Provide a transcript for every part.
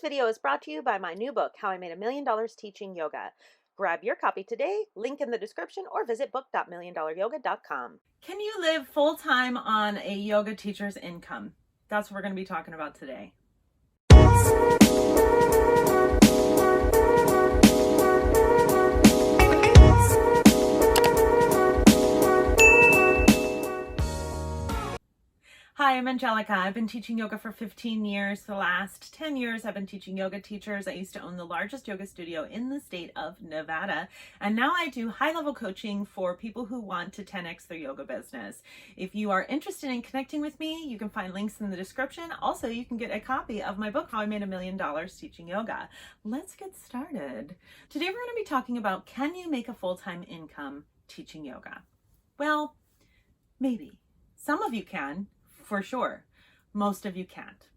video is brought to you by my new book, How I Made $1,000,000 Teaching Yoga. Grab your copy today, link in the description, or visit book.milliondollaryoga.com. Can you live full-time on a yoga teacher's income? That's what we're going to be talking about today. Hi, I'm Angelica. I've been teaching yoga for 15 years. The last 10 years, I've been teaching yoga teachers. I used to own the largest yoga studio in the state of Nevada. And now I do high-level coaching for people who want to 10x their yoga business. If you are interested in connecting with me, you can find links in the description. Also, you can get a copy of my book, How I Made $1,000,000 Teaching Yoga. Let's get started. Today, we're going to be talking about, can you make a full-time income teaching yoga? Well, maybe. Some of you can. For sure. Most of you can't.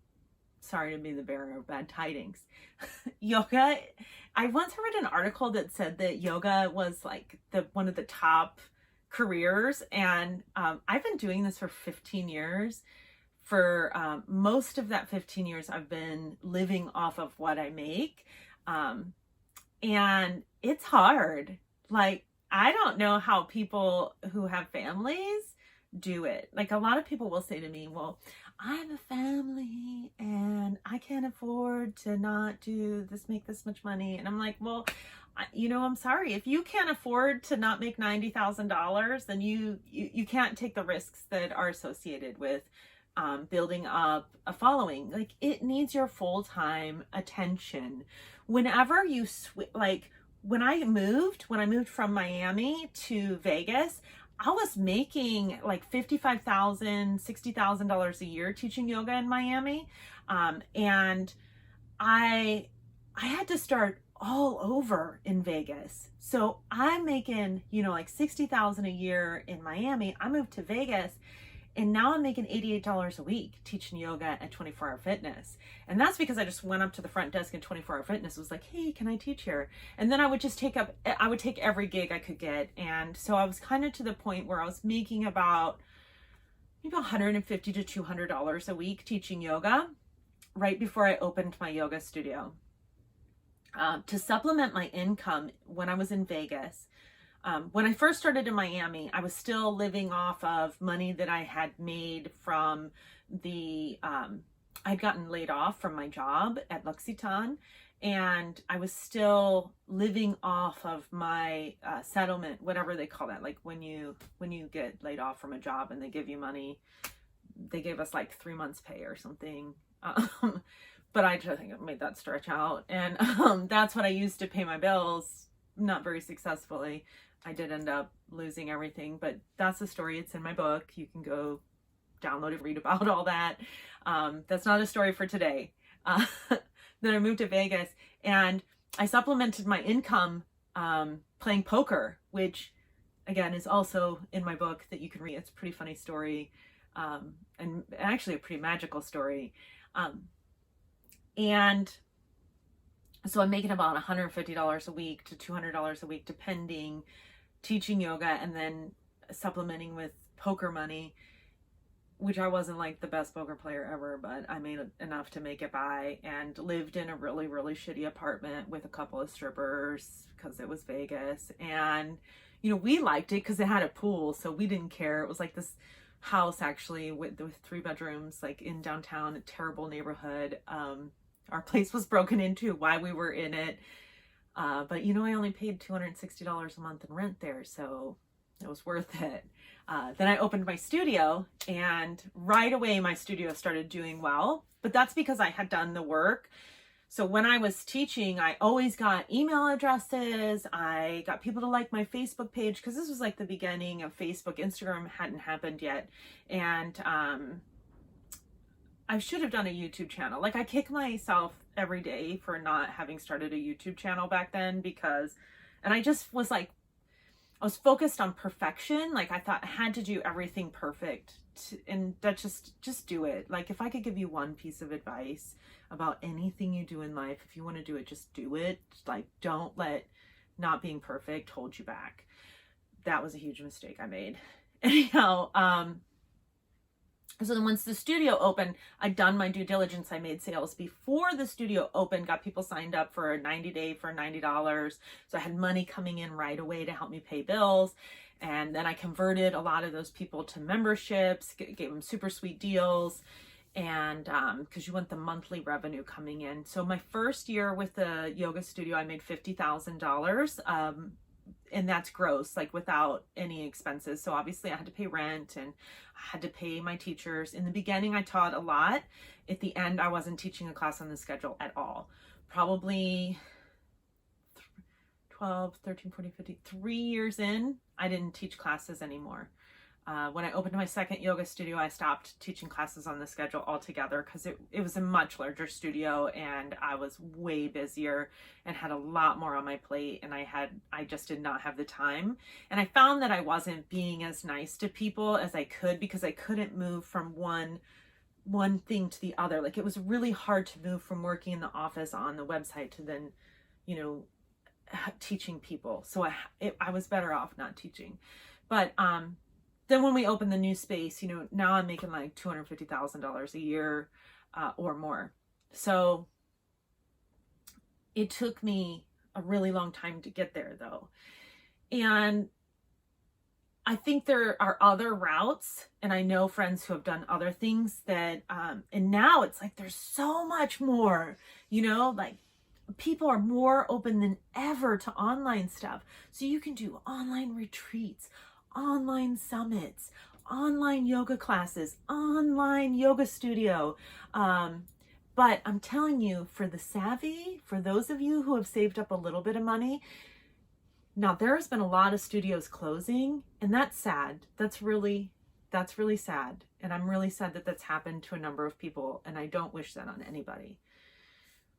Sorry to be the bearer of bad tidings. Yoga, I once read an article that said that yoga was like one of the top careers, and I've been doing this for 15 years. For most of that 15 years, I've been living off of what I make, and it's hard. Like, I don't know how people who have families do it. Like, a lot of people will say to me, well, I have a family and I can't afford to not make this much money. And I'm like, well, I'm sorry. If you can't afford to not make $90,000, then you can't take the risks that are associated with building up a following. Like, it needs your full-time attention. Whenever you when I moved from Miami to Vegas, I was making like $55,000, $60,000 a year teaching yoga in Miami. And I had to start all over in Vegas. So I'm making, like $60,000 a year in Miami. I moved to Vegas, and now I'm making $88 a week teaching yoga at 24-Hour Fitness. And that's because I just went up to the front desk in 24-Hour Fitness, was like, hey, can I teach here? And then I would just take every gig I could get. And so I was kind of to the point where I was making about maybe $150 to $200 a week teaching yoga right before I opened my yoga studio. To supplement my income when I was in Vegas, when I first started in Miami, I was still living off of money that I had made from I'd gotten laid off from my job at L'Occitane, and I was still living off of my settlement, whatever they call that, like when you get laid off from a job and they give you money. They gave us like 3 months pay or something. But I just think I made that stretch out. And that's what I used to pay my bills, not very successfully. I did end up losing everything, but that's the story. It's in my book. You can go download it, read about all that. That's not a story for today. Then I moved to Vegas, and I supplemented my income playing poker, which again is also in my book that you can read. It's a pretty funny story, and actually a pretty magical story. And so I'm making about $150 a week to $200 a week, depending, teaching yoga and then supplementing with poker money, which I wasn't like the best poker player ever, but I made enough to make it by, and lived in a really, really shitty apartment with a couple of strippers because it was Vegas. And, we liked it because it had a pool, so we didn't care. It was like this house actually with 3 bedrooms, like in downtown, a terrible neighborhood. Our place was broken into while we were in it. But I only paid $260 a month in rent there, so it was worth it. Then I opened my studio, and right away my studio started doing well, but that's because I had done the work. So when I was teaching, I always got email addresses. I got people to like my Facebook page, because this was like the beginning of Facebook. Instagram hadn't happened yet. And I should have done a YouTube channel. Like, I kick myself every day for not having started a YouTube channel back then, and I just was like, I was focused on perfection. Like, I thought I had to do everything perfect, and that just do it. Like, if I could give you one piece of advice about anything you do in life, if you want to do it, just do it. Like, don't let not being perfect hold you back. That was a huge mistake I made. Anyhow, So then once the studio opened, I'd done my due diligence. I made sales before the studio opened, got people signed up for a 90-day for $90. So I had money coming in right away to help me pay bills. And then I converted a lot of those people to memberships, gave them super sweet deals. And because you want the monthly revenue coming in. So my first year with the yoga studio, I made $50,000. And that's gross, like without any expenses. So obviously I had to pay rent and I had to pay my teachers. In the beginning, I taught a lot. At the end, I wasn't teaching a class on the schedule at all. Probably 12, 13, 14, 15, 3 years in, I didn't teach classes anymore. When I opened my second yoga studio, I stopped teaching classes on the schedule altogether because it was a much larger studio and I was way busier and had a lot more on my plate, and I just did not have the time. And I found that I wasn't being as nice to people as I could because I couldn't move from one thing to the other. Like, it was really hard to move from working in the office on the website to then, teaching people. So I was better off not teaching. But then when we opened the new space, now I'm making like $250,000 a year or more. So it took me a really long time to get there, though. And I think there are other routes, and I know friends who have done other things that, and now it's like there's so much more, like people are more open than ever to online stuff. So you can do online retreats, online summits, online yoga classes, online yoga studio. But I'm telling you, for the savvy, for those of you who have saved up a little bit of money, now there's been a lot of studios closing, and that's sad. That's really sad. And I'm really sad that that's happened to a number of people, and I don't wish that on anybody.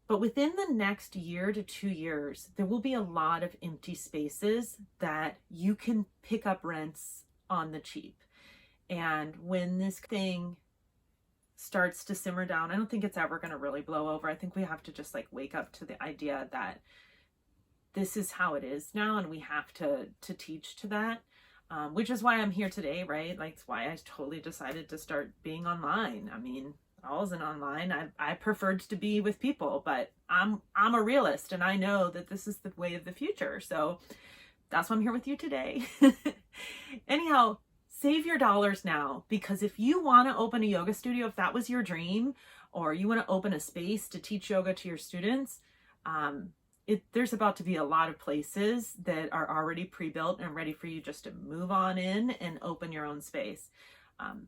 But within the next year to 2 years, there will be a lot of empty spaces that you can pick up rents on the cheap. And when this thing starts to simmer down, I don't think it's ever going to really blow over. I think we have to just like wake up to the idea that this is how it is now, and we have to teach to that. Which is why I'm here today, right? Like, it's why I totally decided to start being online. I mean, I wasn't online. I preferred to be with people, but I'm a realist, and I know that this is the way of the future. So that's why I'm here with you today. Anyhow, save your dollars now, because if you want to open a yoga studio, if that was your dream, or you want to open a space to teach yoga to your students, there's about to be a lot of places that are already pre-built and ready for you just to move on in and open your own space.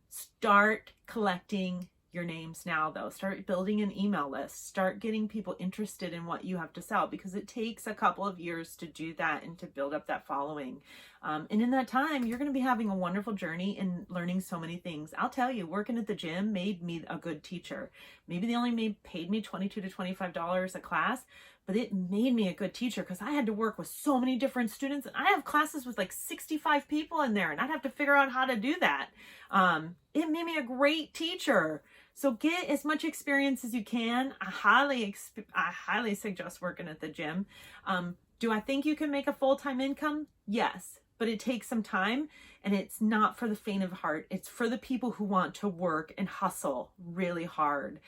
Start collecting your names now, though. Start building an email list. Start getting people interested in what you have to sell, because it takes a couple of years to do that and to build up that following. And in that time, you're going to be having a wonderful journey and learning so many things. I'll tell you, working at the gym made me a good teacher. Maybe they only paid me $22 to $25 a class, but it made me a good teacher because I had to work with so many different students. And I have classes with like 65 people in there, and I'd have to figure out how to do that. It made me a great teacher. So get as much experience as you can. I highly suggest working at the gym. Do I think you can make a full-time income? Yes, but it takes some time, and it's not for the faint of heart. It's for the people who want to work and hustle really hard.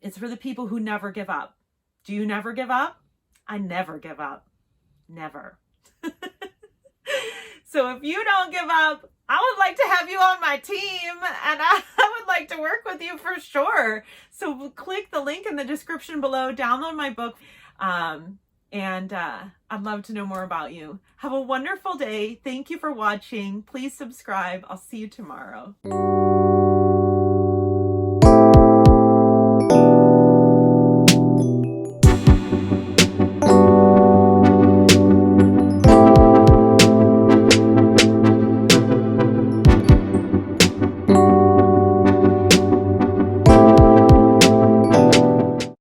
It's for the people who never give up. Do you never give up? I never give up. Never. So if you don't give up, I would like to have you on my team, and I would like to work with you for sure. So click the link in the description below, download my book, and I'd love to know more about you. Have a wonderful day. Thank you for watching. Please subscribe. I'll see you tomorrow.